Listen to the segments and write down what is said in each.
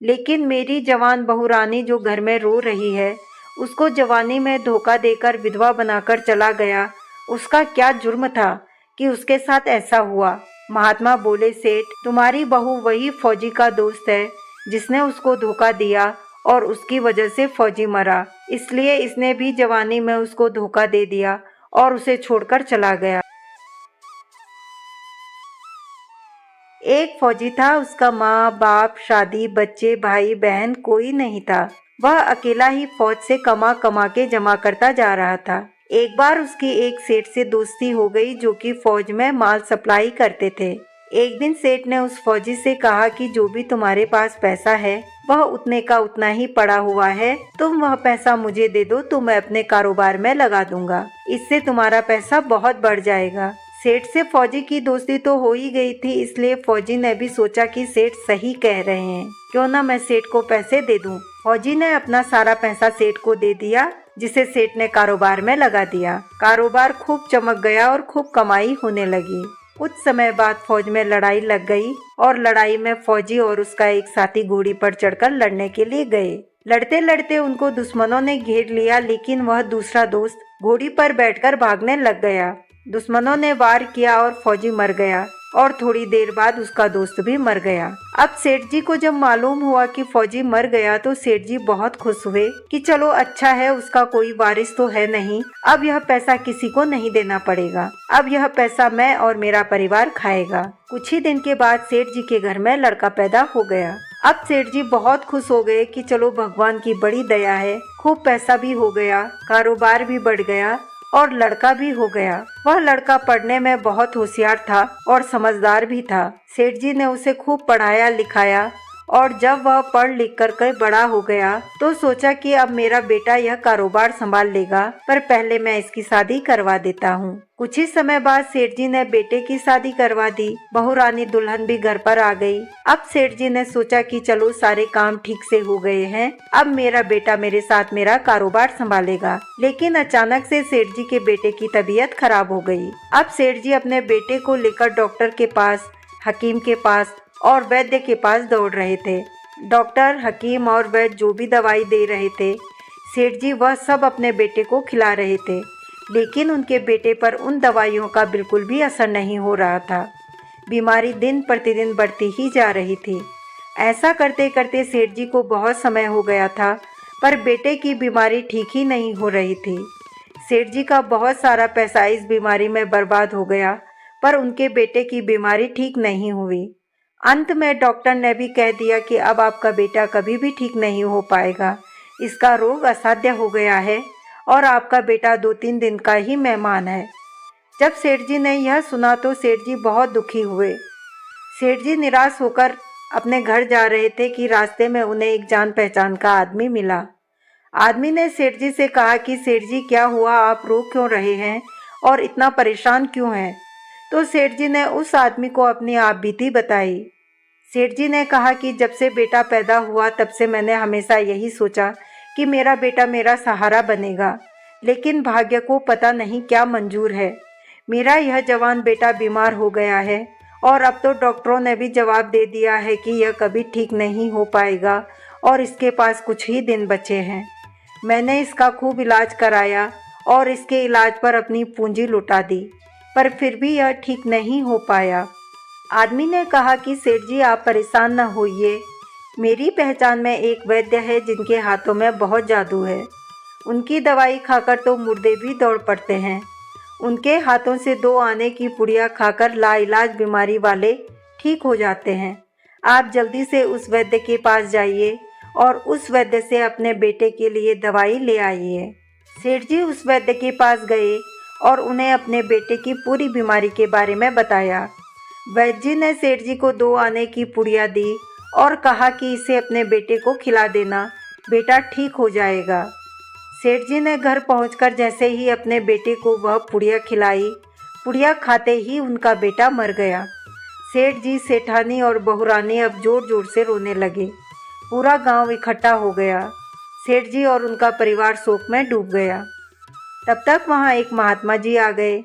लेकिन मेरी जवान बहू रानी जो घर में रो रही है, उसको जवानी में धोखा देकर विधवा बनाकर चला गया। उसका क्या जुर्म था कि उसके साथ ऐसा हुआ? महात्मा बोले, सेठ, तुम्हारी बहू वही फौजी का दोस्त है जिसने उसको धोखा दिया और उसकी वजह से फौजी मरा। इसलिए इसने भी जवानी में उसको धोखा दे दिया और उसे छोड़कर चला गया। एक फौजी था, उसका माँ बाप, शादी, बच्चे, भाई बहन कोई नहीं था। वह अकेला ही फौज से कमा कमा के जमा करता जा रहा था। एक बार उसकी एक सेठ से दोस्ती हो गई जो कि फौज में माल सप्लाई करते थे। एक दिन सेठ ने उस फौजी से कहा कि जो भी तुम्हारे पास पैसा है वह उतने का उतना ही पड़ा हुआ है, तुम वह पैसा मुझे दे दो तो मैं अपने कारोबार में लगा दूंगा। इससे तुम्हारा पैसा बहुत बढ़ जाएगा। सेठ से फौजी की दोस्ती तो हो ही गई थी, इसलिए फौजी ने भी सोचा कि सेठ सही कह रहे हैं, क्यों ना मैं सेठ को पैसे दे दूं। फौजी ने अपना सारा पैसा सेठ को दे दिया, जिसे सेठ ने कारोबार में लगा दिया। कारोबार खूब चमक गया और खूब कमाई होने लगी। कुछ समय बाद फौज में लड़ाई लग गई और लड़ाई में फौजी और उसका एक साथी घोड़ी पर चढ़कर लड़ने के लिए गए। लड़ते लड़ते उनको दुश्मनों ने घेर लिया, लेकिन वह दूसरा दोस्त घोड़ी पर बैठकर भागने लग गया। दुश्मनों ने वार किया और फौजी मर गया और थोड़ी देर बाद उसका दोस्त भी मर गया। अब सेठ जी को जब मालूम हुआ कि फौजी मर गया तो सेठ जी बहुत खुश हुए कि चलो अच्छा है, उसका कोई वारिस तो है नहीं, अब यह पैसा किसी को नहीं देना पड़ेगा, अब यह पैसा मैं और मेरा परिवार खाएगा। कुछ ही दिन के बाद सेठ जी के घर में लड़का पैदा हो गया। अब सेठ जी बहुत खुश हो गए कि चलो भगवान की बड़ी दया है, खूब पैसा भी हो गया, कारोबार भी बढ़ गया और लड़का भी हो गया। वह लड़का पढ़ने में बहुत होशियार था और समझदार भी था। सेठ जी ने उसे खूब पढ़ाया लिखाया और जब वह पढ़ लिख कर के बड़ा हो गया तो सोचा कि अब मेरा बेटा यह कारोबार संभाल लेगा, पर पहले मैं इसकी शादी करवा देता हूँ। कुछ ही समय बाद सेठ जी ने बेटे की शादी करवा दी। बहू रानी दुल्हन भी घर पर आ गई। अब सेठ जी ने सोचा कि चलो सारे काम ठीक से हो गए हैं, अब मेरा बेटा मेरे साथ मेरा कारोबार संभालेगा। लेकिन अचानक से सेठ जी के बेटे की तबीयत खराब हो गई। अब सेठ जी अपने बेटे को लेकर डॉक्टर के पास, हकीम के पास और वैद्य के पास दौड़ रहे थे। डॉक्टर, हकीम और वैद्य जो भी दवाई दे रहे थे, सेठ जी वह सब अपने बेटे को खिला रहे थे, लेकिन उनके बेटे पर उन दवाइयों का बिल्कुल भी असर नहीं हो रहा था। बीमारी दिन प्रतिदिन बढ़ती ही जा रही थी। ऐसा करते करते सेठ जी को बहुत समय हो गया था, पर बेटे की बीमारी ठीक ही नहीं हो रही थी। सेठ जी का बहुत सारा पैसा इस बीमारी में बर्बाद हो गया, पर उनके बेटे की बीमारी ठीक नहीं हुई। अंत में डॉक्टर ने भी कह दिया कि अब आपका बेटा कभी भी ठीक नहीं हो पाएगा, इसका रोग असाध्य हो गया है और आपका बेटा 2-3 दिन का ही मेहमान है। जब सेठ जी ने यह सुना तो सेठ जी बहुत दुखी हुए। सेठ जी निराश होकर अपने घर जा रहे थे कि रास्ते में उन्हें एक जान पहचान का आदमी मिला। आदमी ने सेठ जी से कहा कि सेठ जी क्या हुआ, आप रो क्यों रहे हैं और इतना परेशान क्यों हैं? तो सेठ जी ने उस आदमी को अपनी आप बीती बताई। सेठ जी ने कहा कि जब से बेटा पैदा हुआ तब से मैंने हमेशा यही सोचा कि मेरा बेटा मेरा सहारा बनेगा, लेकिन भाग्य को पता नहीं क्या मंजूर है। मेरा यह जवान बेटा बीमार हो गया है और अब तो डॉक्टरों ने भी जवाब दे दिया है कि यह कभी ठीक नहीं हो पाएगा और इसके पास कुछ ही दिन बचे हैं। मैंने इसका खूब इलाज कराया और इसके इलाज पर अपनी पूंजी लुटा दी, पर फिर भी यह ठीक नहीं हो पाया। आदमी ने कहा कि सेठ जी आप परेशान न होइए, मेरी पहचान में एक वैद्य है जिनके हाथों में बहुत जादू है। उनकी दवाई खाकर तो मुर्दे भी दौड़ पड़ते हैं। उनके हाथों से 2 आने की पुड़िया खाकर लाइलाज बीमारी वाले ठीक हो जाते हैं। आप जल्दी से उस वैद्य के पास जाइए और उस वैद्य से अपने बेटे के लिए दवाई ले आइए। सेठ जी उस वैद्य के पास गए और उन्हें अपने बेटे की पूरी बीमारी के बारे में बताया। वैद्य जी ने सेठ जी को 2 आने की पुड़िया दी और कहा कि इसे अपने बेटे को खिला देना, बेटा ठीक हो जाएगा। सेठ जी ने घर पहुंचकर जैसे ही अपने बेटे को वह पुड़िया खिलाई, पुड़िया खाते ही उनका बेटा मर गया। सेठ जी, सेठानी और बहुरानी अब जोर जोर से रोने लगे। पूरा गांव इकट्ठा हो गया। सेठ जी और उनका परिवार शोक में डूब गया। तब तक वहां एक महात्मा जी आ गए।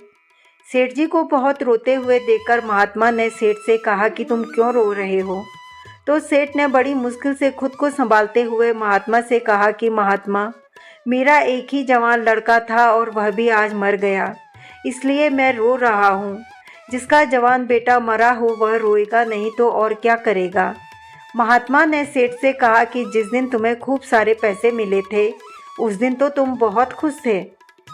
सेठ जी को बहुत रोते हुए देखकर महात्मा ने सेठ से कहा कि तुम क्यों रो रहे हो? तो सेठ ने बड़ी मुश्किल से खुद को संभालते हुए महात्मा से कहा कि महात्मा, मेरा एक ही जवान लड़का था और वह भी आज मर गया, इसलिए मैं रो रहा हूँ। जिसका जवान बेटा मरा हो वह रोएगा नहीं तो और क्या करेगा। महात्मा ने सेठ से कहा कि जिस दिन तुम्हें खूब सारे पैसे मिले थे उस दिन तो तुम बहुत खुश थे।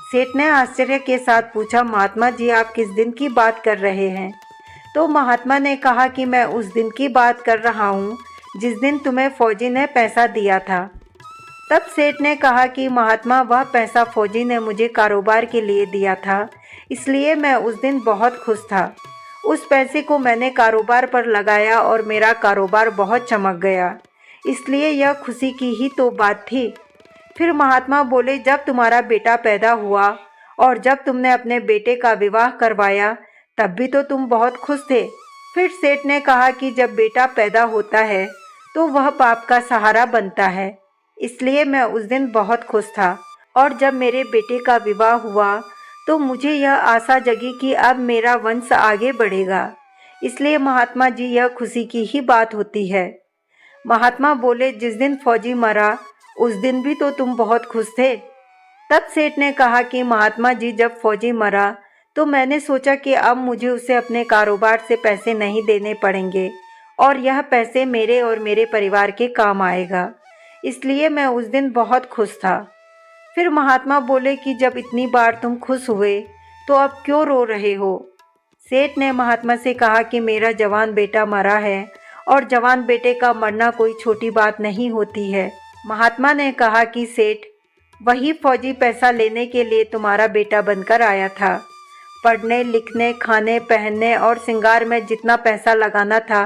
सेठ ने आश्चर्य के साथ पूछा, महात्मा जी आप किस दिन की बात कर रहे हैं। तो महात्मा ने कहा कि मैं उस दिन की बात कर रहा हूँ जिस दिन तुम्हें फौजी ने पैसा दिया था। तब सेठ ने कहा कि महात्मा, वह पैसा फौजी ने मुझे कारोबार के लिए दिया था, इसलिए मैं उस दिन बहुत खुश था। उस पैसे को मैंने कारोबार पर लगाया और मेरा कारोबार बहुत चमक गया, इसलिए यह खुशी की ही तो बात थी। फिर महात्मा बोले, जब तुम्हारा बेटा पैदा हुआ और जब तुमने अपने बेटे का विवाह करवाया तब भी तो तुम बहुत खुश थे। फिर सेठ ने कहा कि जब बेटा पैदा होता है तो वह पाप का सहारा बनता है, इसलिए मैं उस दिन बहुत खुश था। और जब मेरे बेटे का विवाह हुआ तो मुझे यह आशा जगी कि अब मेरा वंश आगे बढ़ेगा, इसलिए महात्मा जी यह खुशी की ही बात होती है। महात्मा बोले, जिस दिन फौजी मरा उस दिन भी तो तुम बहुत खुश थे। तब सेठ ने कहा कि महात्मा जी जब फौजी मरा तो मैंने सोचा कि अब मुझे उसे अपने कारोबार से पैसे नहीं देने पड़ेंगे और यह पैसे मेरे और मेरे परिवार के काम आएगा, इसलिए मैं उस दिन बहुत खुश था। फिर महात्मा बोले कि जब इतनी बार तुम खुश हुए तो अब क्यों रो रहे हो। सेठ ने महात्मा से कहा कि मेरा जवान बेटा मरा है और जवान बेटे का मरना कोई छोटी बात नहीं होती है। महात्मा ने कहा कि सेठ, वही फौजी पैसा लेने के लिए तुम्हारा बेटा बनकर आया था। पढ़ने लिखने, खाने पहनने और श्रृंगार में जितना पैसा लगाना था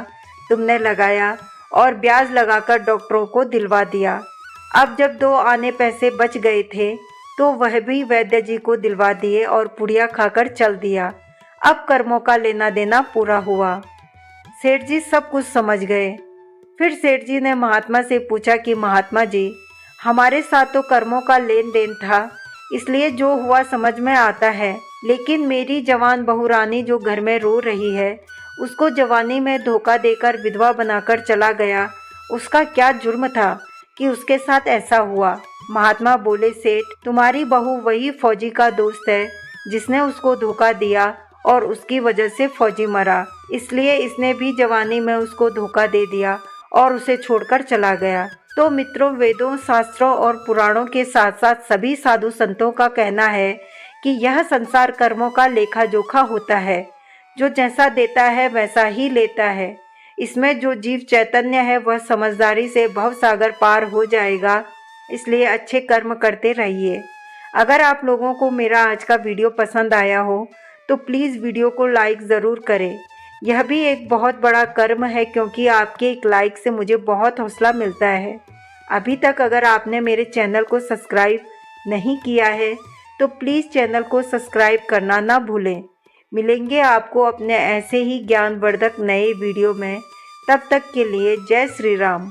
तुमने लगाया और ब्याज लगाकर डॉक्टरों को दिलवा दिया। अब जब 2 आने पैसे बच गए थे तो वह भी वैद्य जी को दिलवा दिए और पुड़िया खाकर चल दिया। अब कर्मों का लेना देना पूरा हुआ। सेठ जी सब कुछ समझ गए। फिर सेठ जी ने महात्मा से पूछा कि महात्मा जी, हमारे साथ तो कर्मों का लेन देन था, इसलिए जो हुआ समझ में आता है, लेकिन मेरी जवान बहू रानी जो घर में रो रही है, उसको जवानी में धोखा देकर विधवा बनाकर चला गया, उसका क्या जुर्म था कि उसके साथ ऐसा हुआ। महात्मा बोले, सेठ, तुम्हारी बहू वही फौजी का दोस्त है जिसने उसको धोखा दिया और उसकी वजह से फौजी मरा, इसलिए इसने भी जवानी में उसको धोखा दे दिया और उसे छोड़कर चला गया। तो मित्रों, वेदों, शास्त्रों और पुराणों के साथ साथ सभी साधु संतों का कहना है कि यह संसार कर्मों का लेखा जोखा होता है। जो जैसा देता है वैसा ही लेता है। इसमें जो जीव चैतन्य है वह समझदारी से भवसागर पार हो जाएगा, इसलिए अच्छे कर्म करते रहिए। अगर आप लोगों को मेरा आज का वीडियो पसंद आया हो तो प्लीज़ वीडियो को लाइक ज़रूर करें। यह भी एक बहुत बड़ा कर्म है, क्योंकि आपके एक लाइक से मुझे बहुत हौसला मिलता है। अभी तक अगर आपने मेरे चैनल को सब्सक्राइब नहीं किया है तो प्लीज़ चैनल को सब्सक्राइब करना ना भूलें। मिलेंगे आपको अपने ऐसे ही ज्ञानवर्धक नए वीडियो में। तब तक के लिए जय श्री राम।